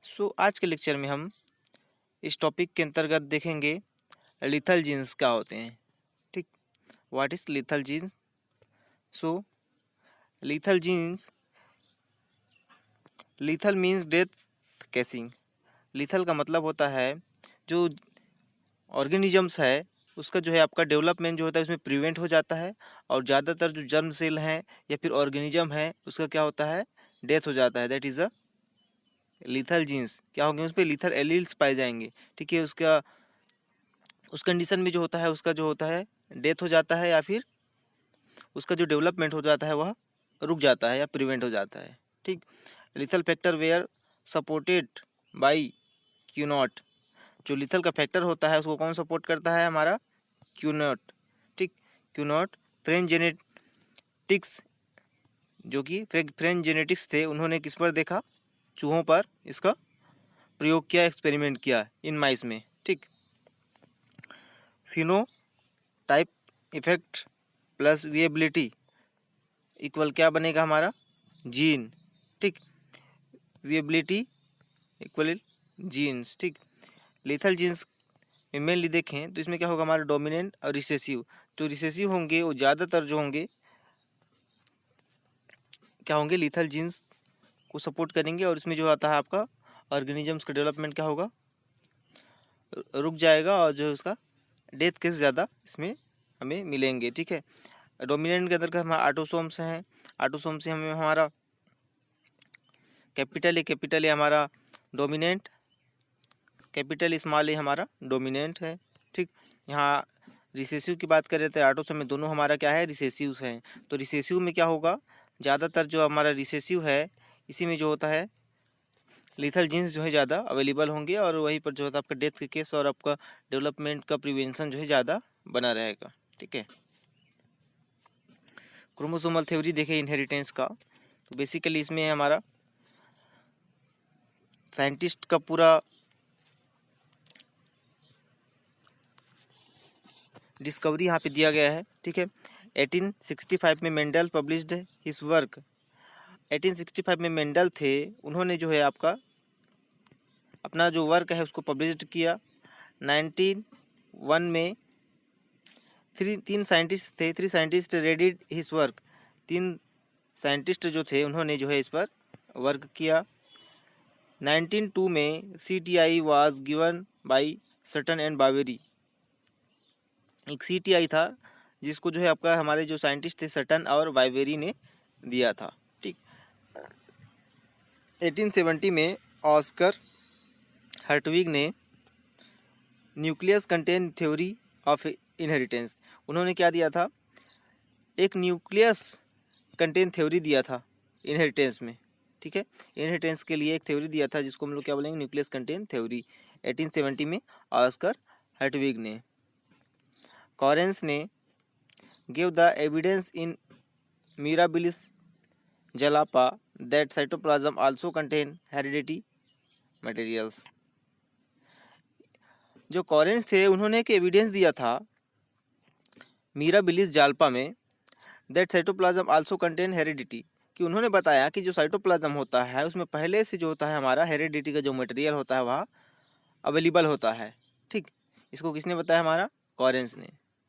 आज के लेक्चर में हम इस टॉपिक के अंतर्गत देखेंगे लिथल जीन्स क्या होते हैं। ठीक, what is lethal genes. Lethal genes, lethal means death causing. Lethal का मतलब होता है जो ऑर्गेनिजम्स है उसका जो है आपका डेवलपमेंट जो होता है उसमें प्रिवेंट हो जाता है, और ज़्यादातर जो जर्म सेल हैं या फिर ऑर्गेनिज्म है उसका क्या होता है, डेथ हो जाता है। That is a lethal genes. क्या होंगे, उस पर लिथल एलील्स पाए जाएंगे। ठीक है, उसका उस कंडीशन में जो होता है उसका जो होता है डेथ हो जाता है, या फिर उसका जो डेवलपमेंट हो जाता है वह रुक जाता है या प्रिवेंट हो जाता है। ठीक, lethal factor were supported by Cuenot. जो लिथल का फैक्टर होता है उसको कौन सपोर्ट करता है, हमारा क्यू नॉट। ठीक, क्यू नॉट। फ्रेंच जेनेटिक्स, जो कि फ्रेंच जेनेटिक्स थे, उन्होंने किस पर देखा, चूहों पर इसका प्रयोग किया, एक्सपेरिमेंट किया इन माइस में। ठीक, Fino type effect plus viability equal क्या बनेगा, हमारा जीन। ठीक, विएबिलिटी इक्वल जीन्स। ठीक, लिथल जीन्स में मेनली देखें तो इसमें क्या होगा, हमारा डोमिनेंट और रिसेसिव। जो रिसेसिव होंगे वो ज़्यादातर जो होंगे क्या होंगे, लिथल जीन्स को सपोर्ट करेंगे, और इसमें जो आता है आपका ऑर्गेनिजम्स का डेवलपमेंट क्या होगा, रुक जाएगा, और जो है उसका डेथ केस ज़्यादा इसमें हमें मिलेंगे। ठीक है, डोमिनेंट के अंदर का हमारा ऑटोसोम्स हैं। ऑटोसोम से हमें हमारा कैपिटल ए हमारा डोमिनेंट, कैपिटल स्मॉल ए हमारा डोमिनेंट है। ठीक, यहाँ रिसेसिव की बात कर रहे थे, ऑटोसोम में दोनों हमारा क्या है, रिसेसिव हैं। तो रिसेसिव में क्या होगा, ज़्यादातर जो हमारा रिसेसिव है इसी में जो होता है लिथल जीन्स जो है ज़्यादा अवेलेबल होंगे, और वहीं पर जो होता है आपका डेथ के केस और आपका डेवलपमेंट का प्रिवेंशन जो है ज़्यादा बना रहेगा। ठीक है, क्रोमोसोमल थ्योरी देखें इनहेरिटेंस का, तो बेसिकली इसमें है हमारा साइंटिस्ट का पूरा डिस्कवरी यहाँ पे दिया गया है। ठीक है, 1865 में मेंडल पब्लिश्ड हिज वर्क। 1865 में मेंडल थे, उन्होंने जो है आपका अपना जो वर्क है उसको पब्लिश्ड किया। 1901 में तीन साइंटिस्ट थे, 3 scientist raided his work. 3 scientist जो थे उन्होंने जो है इस पर वर्क किया। 1902 में CTI was given by Sutton and Boveri. एक CTI था जिसको जो है आपका हमारे जो साइंटिस्ट थे सटन और बावेरी ने दिया था। ठीक, 1870 में ऑस्कर हर्टविग ने nucleus content theory of inheritance, उन्होंने क्या दिया था, एक न्यूक्लियस कंटेंट थ्योरी दिया था इनहेरिटेंस में। ठीक है, इनहेरिटेंस के लिए एक थ्योरी दिया था जिसको हम लोग क्या बोलेंगे, न्यूक्लियस कंटेंट थ्योरी। 1870 में ऑस्कर हर्टविग ने। कॉरेंस ने give the evidence in mirabilis जलापा that cytoplasm also contain heredity materials. जो कॉरेंस थे उन्होंने एक एविडेंस दिया था मिराबिलिस जाल्पा में, that cytoplasm also contain heredity, कि उन्होंने बताया कि जो साइटोप्लाज्म होता है उसमें पहले से जो होता है हमारा हेरिडिटी का जो मटेरियल होता है वह अवेलेबल होता है। ठीक, इसको किसने बताया, हमारा कॉरेंस ने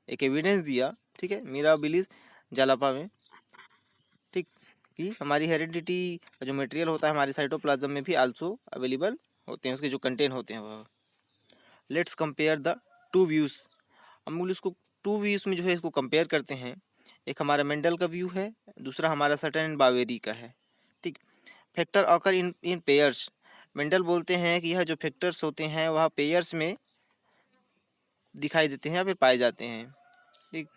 एक एविडेंस दिया। ठीक है, मिराबिलिस जालापा में। ठीक, कि हमारी हेरिडिटी का जो मटेरियल होता है हमारे साइटोप्लाज्म में भी आल्सो अवेलेबल होते हैं, उसके जो कंटेंट होते हैं वह। Let's compare the two views. हम लोग इसको टू व्यूज़ में जो है इसको कंपेयर करते हैं। एक हमारा मेंडल का व्यू है, दूसरा हमारा सटन एंड बावेरी का है। ठीक, factor occur in pairs. Mendel बोलते हैं कि यह जो फैक्टर्स होते हैं वह पेयर्स में दिखाई देते हैं या फिर पाए जाते हैं। ठीक,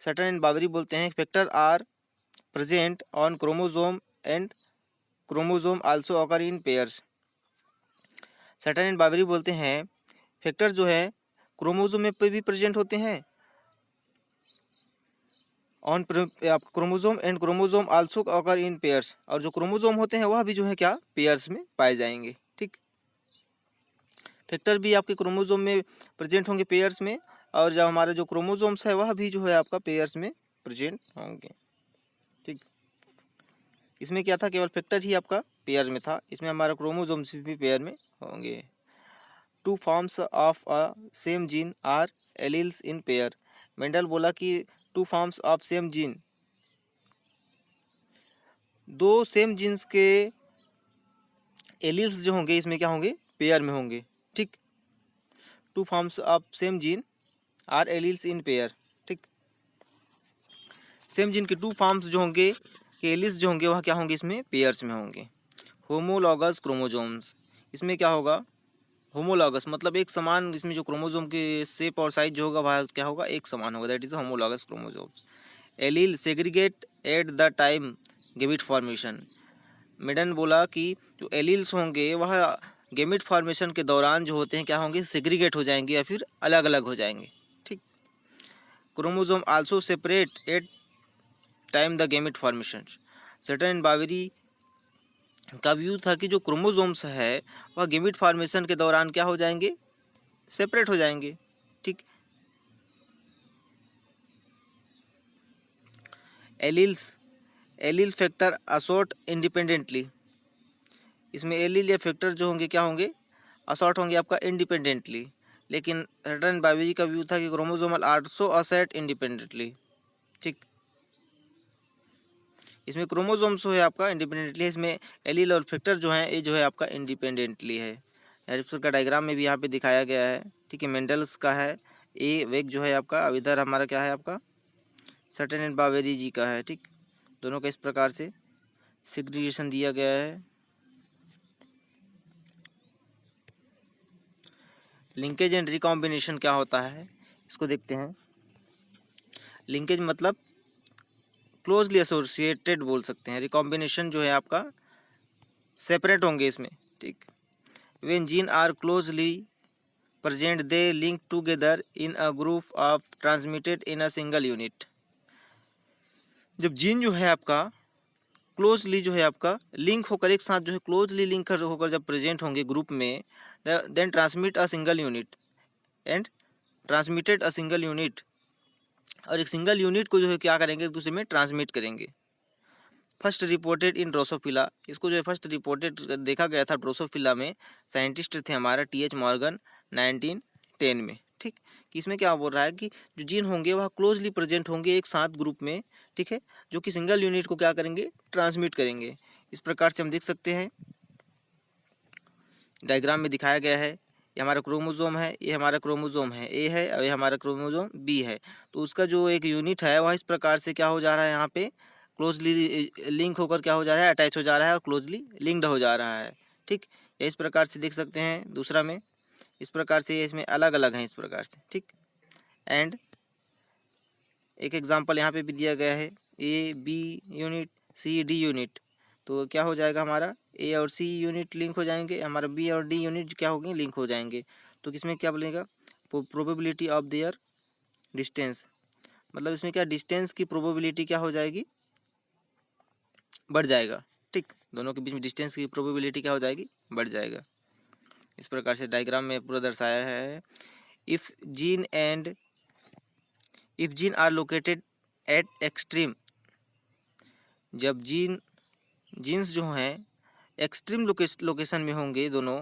सटन एंड बावेरी बोलते हैं factor are present on chromosome and chromosome also occur in pairs. Sutton and Boveri बोलते हैं फैक्टर जो है क्रोमोजोम में पे भी प्रेजेंट होते हैं, on chromosome and chromosome also occur in pairs, और जो क्रोमोजोम होते हैं वह भी जो है क्या, पेयर्स में पाए जाएंगे। ठीक, फैक्टर भी आपके क्रोमोजोम में प्रेजेंट होंगे पेयर्स में, और जब हमारा जो क्रोमोजोम्स है वह भी जो है आपका पेयर्स में प्रेजेंट होंगे। ठीक, इसमें क्या था, केवल फैक्टर ही आपका पेयर में था, इसमें हमारा क्रोमोसोम्स भी पेयर में होंगे। Two forms of a same gene are alleles in pair. Mendel बोला कि two forms of same gene, दो सेम जीन्स के एलील्स जो होंगे इसमें क्या होंगे, पेयर में होंगे। ठीक, two forms of same gene are alleles in pair. ठीक, सेम जीन के टू फॉर्म्स जो होंगे के एलील्स जो होंगे वह क्या होंगे, इसमें पेयर्स में होंगे। होमोलॉगस क्रोमोजोम्स, इसमें क्या होगा, होमोलॉगस मतलब एक समान, इसमें जो क्रोमोजोम के शेप और साइज जो होगा वह क्या होगा, एक समान होगा, that is homologous chromosomes. Allele segregate at the time gamete formation. Mendel बोला कि जो एलील्स होंगे वह गेमिट फॉर्मेशन के दौरान जो होते हैं क्या होंगे, सेग्रीगेट हो जाएंगे या फिर अलग अलग हो जाएंगे। ठीक, chromosome also separate at time the gamete formation. Sutton Boveri का व्यू था कि जो क्रोमोजोम्स है वह गेमिट फॉर्मेशन के दौरान क्या हो जाएंगे, सेपरेट हो जाएंगे। ठीक, alleles allele factor assort independently, इसमें एलील या फैक्टर जो होंगे क्या होंगे, असॉर्ट होंगे आपका इंडिपेंडेंटली। लेकिन सर्टेन बावेरी का व्यू था कि क्रोमोजोमल आल्सो असॉर्ट इंडिपेंडेंटली। ठीक, इसमें क्रोमोजोम्स जो है आपका इंडिपेंडेंटली, इसमें एलील और फैक्टर जो है ये जो है आपका इंडिपेंडेंटली है। एरिप्टर का डायग्राम में भी यहाँ पे दिखाया गया है। ठीक है, मेंडल्स का है ए वेग जो है आपका, अब इधर हमारा क्या है आपका सर्टेन एंड बावेरी जी का है। ठीक, दोनों का इस प्रकार से सेग्रीगेशन दिया गया है। लिंकेज एंड रिकॉम्बिनेशन क्या होता है इसको देखते हैं। लिंकेज मतलब क्लोजली एसोसिएटेड बोल सकते हैं, रिकॉम्बिनेशन जो है आपका सेपरेट होंगे इसमें। ठीक, when gene are closely present they link together in a group of transmitted in a single unit. जब जीन जो है आपका क्लोजली जो है आपका लिंक होकर एक साथ जो है क्लोजली लिंक होकर जब प्रेजेंट होंगे ग्रुप में, then transmit a single unit and transmitted a single unit, और एक सिंगल यूनिट को जो है क्या करेंगे, एक दूसरे में ट्रांसमिट करेंगे। फर्स्ट रिपोर्टेड इन ड्रोसोफिला, इसको जो है फर्स्ट रिपोर्टेड देखा गया था ड्रोसोफिला में। साइंटिस्ट थे हमारा टी.एच. मॉर्गन 1910 में। ठीक, कि इसमें क्या बोल रहा है कि जो जीन होंगे वह क्लोजली प्रेजेंट होंगे एक साथ ग्रुप में। ठीक है, जो कि सिंगल यूनिट को क्या करेंगे, ट्रांसमिट करेंगे। इस प्रकार से हम देख सकते हैं, डायग्राम में दिखाया गया है। ये हमारा क्रोमोजोम है, ये हमारा क्रोमोजोम है ए है, और ये हमारा क्रोमोजोम बी है। तो उसका जो एक यूनिट है वह इस प्रकार से क्या हो जा रहा है, यहाँ पे क्लोजली लिंक होकर क्या हो जा रहा है, अटैच हो जा रहा है और क्लोजली लिंक्ड हो जा रहा है। ठीक, ये इस प्रकार से देख सकते हैं। दूसरा में इस प्रकार से इसमें अलग अलग हैं इस प्रकार से। ठीक, एंड एक एग्जांपल यहाँ पे भी दिया गया है, A B unit C D unit. तो क्या हो जाएगा, हमारा ए और सी यूनिट लिंक हो जाएंगे, हमारा बी और डी यूनिट क्या होंगे, लिंक हो जाएंगे। तो किसमें क्या बोलेगा, प्रोबेबिलिटी ऑफ देयर डिस्टेंस, मतलब इसमें क्या डिस्टेंस की प्रोबेबिलिटी क्या हो जाएगी, बढ़ जाएगा। ठीक, दोनों के बीच में डिस्टेंस की प्रोबेबिलिटी क्या हो जाएगी, बढ़ जाएगा। इस प्रकार से डायग्राम में पूरा दर्शाया है। If gene are located at extreme, जब जीन्स जो हैं एक्सट्रीम लोकेशन में होंगे दोनों,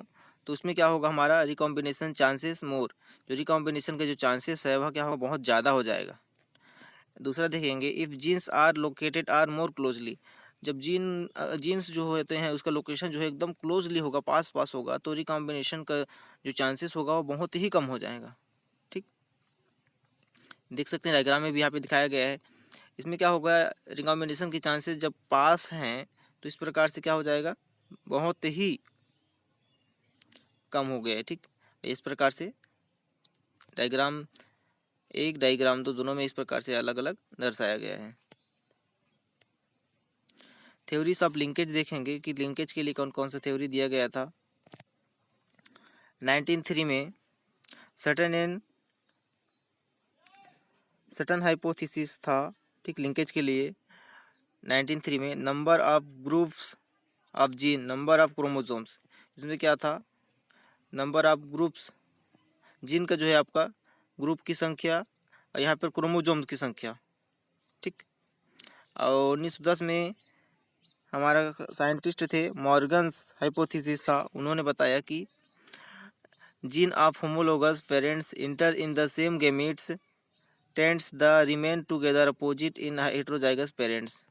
तो उसमें क्या होगा, हमारा रिकॉम्बिनेशन चांसेस मोर, जो रिकॉम्बिनेशन के जो चांसेस है वह क्या होगा, बहुत ज़्यादा हो जाएगा। दूसरा देखेंगे, if genes are located are more closely, जब जीन्स जो होते हैं उसका लोकेशन जो है एकदम क्लोजली होगा, पास पास होगा, तो रिकॉम्बिनेशन का जो चांसेस होगा वो बहुत ही कम हो जाएगा। ठीक, देख सकते हैं डायग्राम में भी यहाँ पे दिखाया गया है। इसमें क्या होगा, रिकॉम्बिनेशन के चांसेस जब पास हैं तो इस प्रकार से क्या हो जाएगा, बहुत ही कम हो गया है। ठीक, इस प्रकार से डायग्राम, एक डायग्राम तो दोनों में इस प्रकार से अलग अलग दर्शाया गया है। थ्योरीज ऑफ लिंकेज देखेंगे कि लिंकेज के लिए कौन कौन सा थ्योरी दिया गया था। 1903 में सर्टेन हाइपोथेसिस था। ठीक, लिंकेज के लिए 1903 में number of groups of gene, number of chromosomes, इसमें क्या था, नंबर ऑफ ग्रुप्स जीन का जो है आपका ग्रुप की संख्या और यहाँ पर क्रोमोसोम्स की संख्या। ठीक, और 1910 में हमारा साइंटिस्ट थे, मॉर्गन्स हाइपोथेसिस था, उन्होंने बताया कि gene of homologous parents inter in the same gametes tends the remain together opposite in heterozygous parents.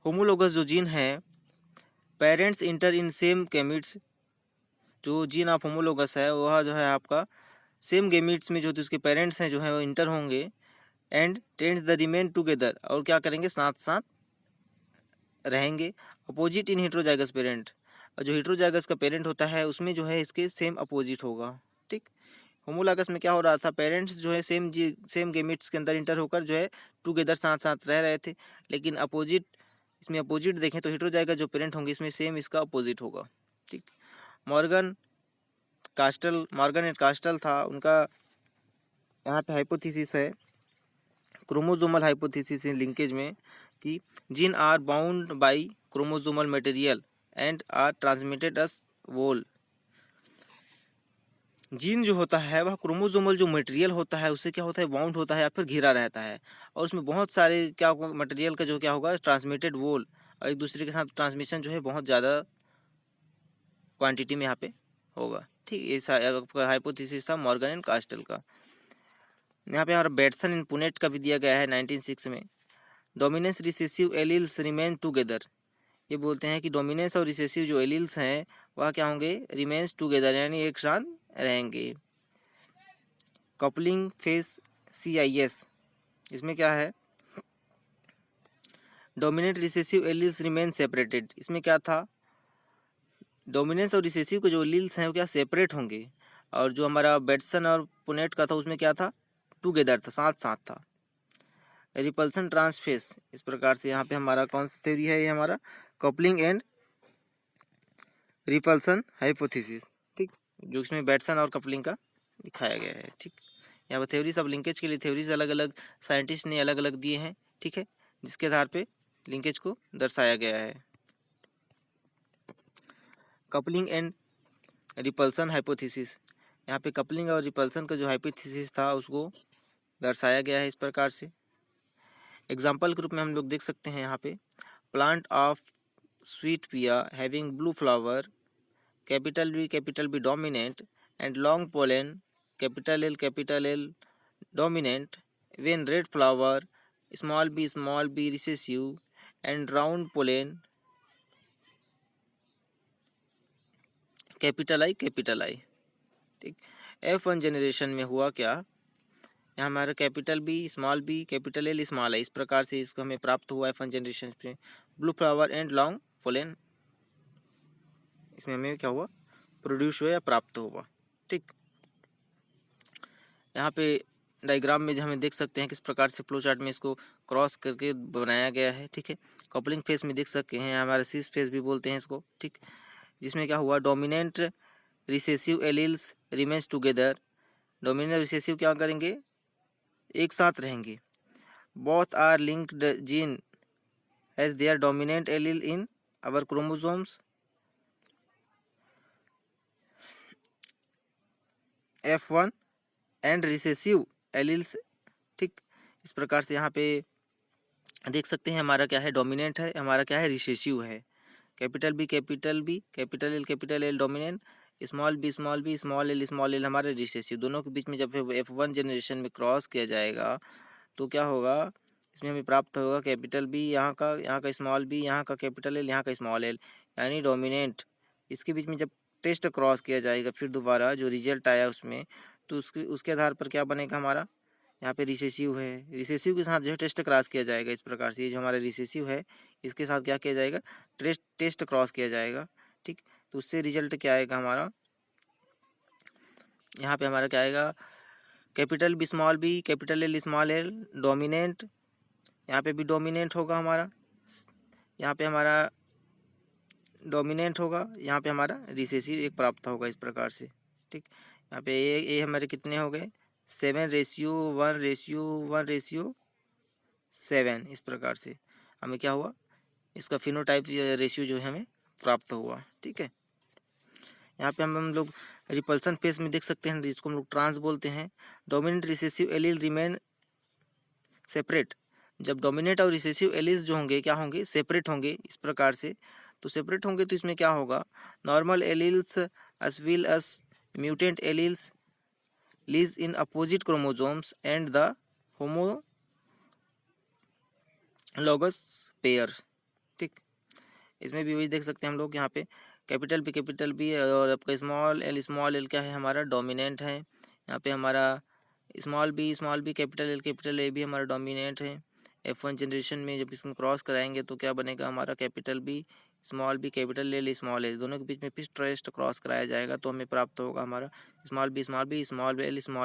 Homologous जो जीन है, parents inter in same gametes, जो जीन ऑफ होमोलोगस है वह जो है आपका सेम गेमीट्स में जो उसके पेरेंट्स हैं जो है वो इंटर होंगे, and tends the remain together, और क्या करेंगे, साथ साथ रहेंगे, अपोजिट इन हेटेरोजाइगस पेरेंट, और जो हेटेरोजाइगस का पेरेंट होता है उसमें जो है इसके सेम अपोजिट होगा। ठीक, होमोलॉगस में क्या हो रहा था, पेरेंट्स जो है सेम गेमिट्स के अंदर इंटर होकर जो है टुगेदर साथ साथ रह रहे थे, लेकिन अपोजिट, इसमें अपोजिट देखें तो हेटेरोजाइगस जो पेरेंट होंगे इसमें सेम इसका अपोजिट होगा। ठीक, मॉर्गन एंड कास्टल था उनका यहाँ पे हाइपोथेसिस है, क्रोमोसोमल हाइपोथेसिस इन लिंकेज में, कि gene are bound by chromosomal material and are transmitted as whole. Gene जो होता है वह क्रोमोसोमल जो मटेरियल होता है उससे क्या होता है, बाउंड होता है या फिर घिरा रहता है, और उसमें बहुत सारे क्या होगा, मटेरियल का जो क्या होगा, ट्रांसमिटेड वोल, और एक दूसरे के साथ ट्रांसमिशन जो है बहुत ज़्यादा क्वांटिटी में यहाँ पे होगा। ठीक, ये हाइपोथेसिस था मॉर्गन एंड कास्टल का। यहाँ पे हमारा बेटसन इन पुनेट का भी दिया गया है 1906 में। Dominance recessive alleles remain together, ये बोलते हैं कि डोमिनेंस और रिसेसिव जो एलील्स हैं वह क्या होंगे, रिमेन्स टुगेदर, यानी एक साथ रहेंगे। कपलिंग फेस CIS, इसमें क्या है, dominant recessive alleles remain separated, इसमें क्या था, डोमिनेंस और रिसेसिव के जो एलील्स हैं वो क्या सेपरेट होंगे, और जो हमारा बेटसन और पुनेट का था उसमें क्या था, टुगेदर था, साथ साथ था। रिपल्सन ट्रांसफेस, इस प्रकार से यहाँ पे हमारा कौन सा थ्योरी है, ये हमारा कपलिंग एंड रिपल्सन हाइपोथेसिस। ठीक, जो इसमें बेटसन और कपलिंग का दिखाया गया है। ठीक, यहाँ पर थ्योरीज ऑफ लिंकेज के लिए थ्योरीज अलग अलग साइंटिस्ट ने अलग अलग दिए हैं। ठीक है, जिसके आधार पे लिंकेज को दर्शाया गया है। कपलिंग एंड रिपल्सन हाइपोथेसिस, यहाँ पे कपलिंग और रिपल्सन का जो हाइपोथेसिस था उसको दर्शाया गया है इस प्रकार से। एग्जाम्पल के रूप में हम लोग देख सकते हैं यहाँ पे, plant of sweet pea having blue flower, capital B dominant and long pollen, capital L dominant, when red flower, small B recessive and round pollen, capital I. ठीक, F1 जनरेशन में हुआ क्या, यहाँ हमारा capital B, capital L, small I, इस प्रकार से इसको हमें प्राप्त हुआ F1 जनरेशन में, blue flower and long pollen, इसमें हमें क्या हुआ, प्रोड्यूस हुआ या प्राप्त हुआ। ठीक, यहाँ पे डायग्राम में जो हमें देख सकते हैं किस प्रकार से फ्लो चार्ट में इसको क्रॉस करके बनाया गया है। ठीक है, कपलिंग फेस में देख सकते हैं, हमारे सिस फेस भी बोलते हैं इसको। ठीक, जिसमें क्या हुआ, dominant recessive alleles remains together, dominant recessive क्या करेंगे, एक साथ रहेंगे। Both are linked gene as their dominant allele in our chromosomes F1 and recessive alleles. ठीक, इस प्रकार से यहाँ पे देख सकते हैं हमारा क्या है, डोमिनेंट है, हमारा क्या है, रिसेसिव है। Capital L dominant, small B small L हमारे रिसेसिव। दोनों के बीच में जब F1 जनरेशन में क्रॉस किया जाएगा तो क्या होगा, इसमें हमें प्राप्त होगा कैपिटल बी, यहाँ का स्मॉल बी, यहाँ का कैपिटल एल, यहाँ का स्मॉल एल, यानी डोमिनेंट। इसके बीच में जब टेस्ट क्रॉस किया जाएगा फिर दोबारा जो रिजल्ट आया उसमें, तो उसके आधार पर क्या बनेगा हमारा, यहाँ पे रिसेसिव है, रिसेसिव के साथ जो है टेस्ट क्रॉस किया जाएगा। इस प्रकार से ये जो हमारा रिसेसिव है इसके साथ क्या किया जाएगा, टेस्ट क्रॉस किया जाएगा। ठीक, तो उससे रिजल्ट क्या आएगा हमारा, यहाँ पे हमारा क्या आएगा, capital B capital L small L dominant, यहाँ पे भी डोमिनेंट होगा हमारा, यहाँ पे हमारा डोमिनेंट होगा, यहाँ पे हमारा रिसेसिव एक प्राप्त होगा इस प्रकार से। ठीक, यहाँ पे ये हमारे कितने हो गए, 7:1:1:7, इस प्रकार से हमें क्या हुआ, इसका फिनोटाइप रेशियो जो है हमें प्राप्त हुआ। ठीक है, यहाँ पे हम लोग रिपल्सन फेस में देख सकते हैं, जिसको हम लोग ट्रांस बोलते हैं। Dominant recessive allele remain separate, जब डोमिनेंट और रिसेसिव एलील्स जो होंगे क्या होंगे, सेपरेट होंगे इस प्रकार से। तो सेपरेट होंगे तो इसमें क्या होगा, normal alleles as well as mutant alleles lies in opposite chromosomes and the homologous pairs। ठीक, इसमें भी वही देख सकते हैं हम लोग, यहाँ पे कैपिटल बी और आपका स्मॉल एल क्या है हमारा डोमिनेंट है। यहाँ पे हमारा स्मॉल बी कैपिटल ए भी हमारा डोमिनेंट है। F1 जनरेशन में जब इसको क्रॉस कराएंगे तो क्या बनेगा हमारा, capital B capital A small A, दोनों के बीच में फिर ट्रेस्ट क्रॉस कराया जाएगा तो हमें प्राप्त होगा हमारा स्मॉल बी स्मॉल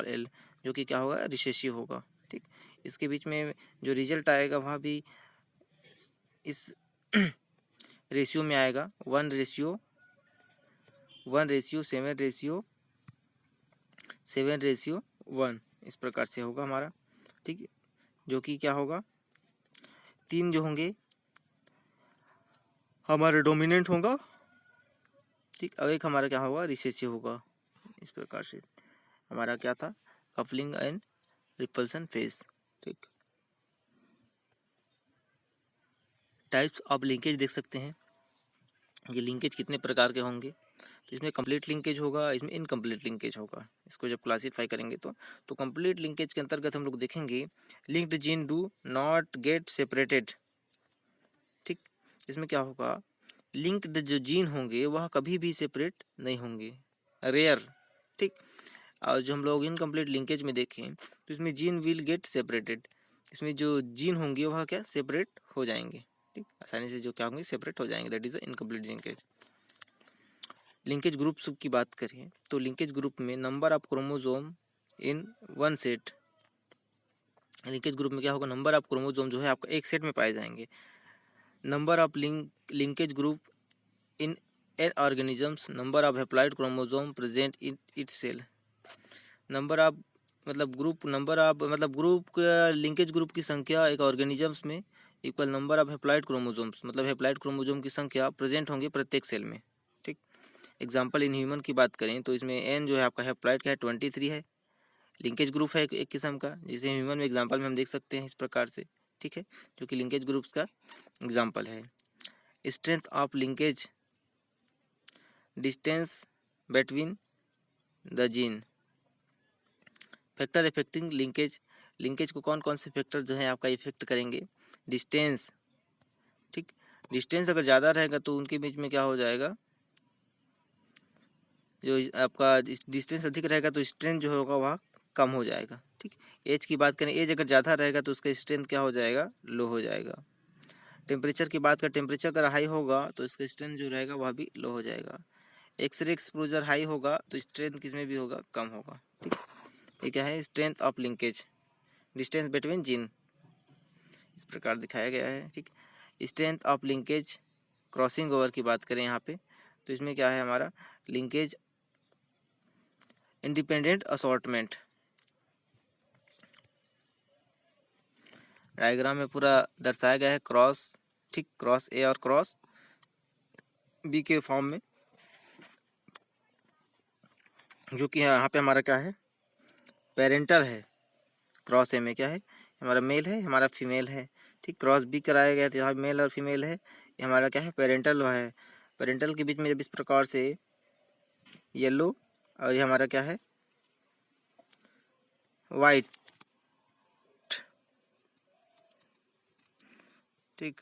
एल, जो कि क्या होगा, रिसेसिव होगा। ठीक, इसके बीच में जो रिजल्ट आएगा वह भी इस रेशियो में आएगा, 1:7:7:1 इस प्रकार से होगा हमारा। ठीक, जो कि क्या होगा, 3 जो होंगे हमारा डोमिनेंट होगा। ठीक, और एक हमारा क्या होगा, रिसेसिव होगा। इस प्रकार से हमारा क्या था, कपलिंग एंड रिपल्सन फेज। ठीक, टाइप्स ऑफ लिंकेज देख सकते हैं, ये लिंकेज कितने प्रकार के होंगे। तो इसमें कंप्लीट लिंकेज होगा, इसमें इनकम्प्लीट लिंकेज होगा। इसको जब क्लासीफाई करेंगे तो कंप्लीट लिंकेज के अंतर्गत हम लोग देखेंगे linked gene do not get separated. ठीक, इसमें क्या होगा, लिंक्ड जो जीन होंगे वह कभी भी सेपरेट नहीं होंगे, रेयर। ठीक, और जो हम लोग इनकम्प्लीट लिंकेज में देखें तो इसमें जीन विल गेट सेपरेटेड, इसमें जो जीन होंगे वह क्या, सेपरेट हो जाएंगे। ठीक, आसानी से जो क्या होंगे, सेपरेट हो जाएंगे, that is the incomplete linkage. Linkage groups की बात करें तो लिंकेज ग्रुप में number of chromosome in one set, linkage group में क्या होगा, नंबर ऑफ क्रोमोसोम जो है आपका एक सेट में पाए जाएंगे। Number of linkage group in an organisms, number of haploid chromosome present in it cell. Number of मतलब ग्रुप, लिंकेज ग्रुप की संख्या एक ऑर्गेनिजम्स में equal number of haploid chromosomes, मतलब हैप्लॉइड क्रोमोसोम की संख्या प्रेजेंट होंगे प्रत्येक सेल में। ठीक, एग्जाम्पल इन ह्यूमन की बात करें तो इसमें एन जो है आपका हैप्लॉइड का है 23 है, लिंकेज ग्रुप है एक किस्म का, जिसे ह्यूमन में एग्जाम्पल में हम देख सकते हैं इस प्रकार से। ठीक है, जो कि लिंकेज ग्रुप्स का एग्जाम्पल है। Strength of linkage, distance between the gene, factor affecting linkage, linkage को कौन कौन से फैक्टर जो है आपका इफेक्ट करेंगे, डिस्टेंस। ठीक, डिस्टेंस अगर ज़्यादा रहेगा तो उनके बीच में क्या हो जाएगा, जो आपका डिस्टेंस अधिक रहेगा तो स्ट्रेंथ जो होगा वह कम हो जाएगा। ठीक, एज की बात करें, एज अगर ज़्यादा रहेगा तो उसका स्ट्रेंथ क्या हो जाएगा, लो हो जाएगा। टेम्परेचर की बात करें, टेम्परेचर अगर हाई होगा तो इसका स्ट्रेंथ जो रहेगा वह भी लो हो जाएगा। एक्सरे एक्सपोजर हाई होगा तो स्ट्रेंथ किसमें भी होगा, कम होगा। ठीक, ये क्या है, strength of linkage, distance between gene, इस प्रकार दिखाया गया है। ठीक, strength of linkage crossing over की बात करें यहाँ पे तो इसमें क्या है हमारा, लिंकेज इंडिपेंडेंट असॉर्टमेंट, डायग्राम में पूरा दर्शाया गया है क्रॉस। ठीक, क्रॉस ए और क्रॉस बी के फॉर्म में, जो कि यहाँ पे हमारा क्या है, पेरेंटल है। क्रॉस ए में क्या है, हमारा मेल है, हमारा फीमेल है। ठीक, क्रॉस बी कराया गया तो यहाँ मेल और फीमेल है, ये हमारा क्या है, पेरेंटल है। पेरेंटल के बीच में जब इस प्रकार से येलो और ये हमारा क्या है, वाइट। ठीक,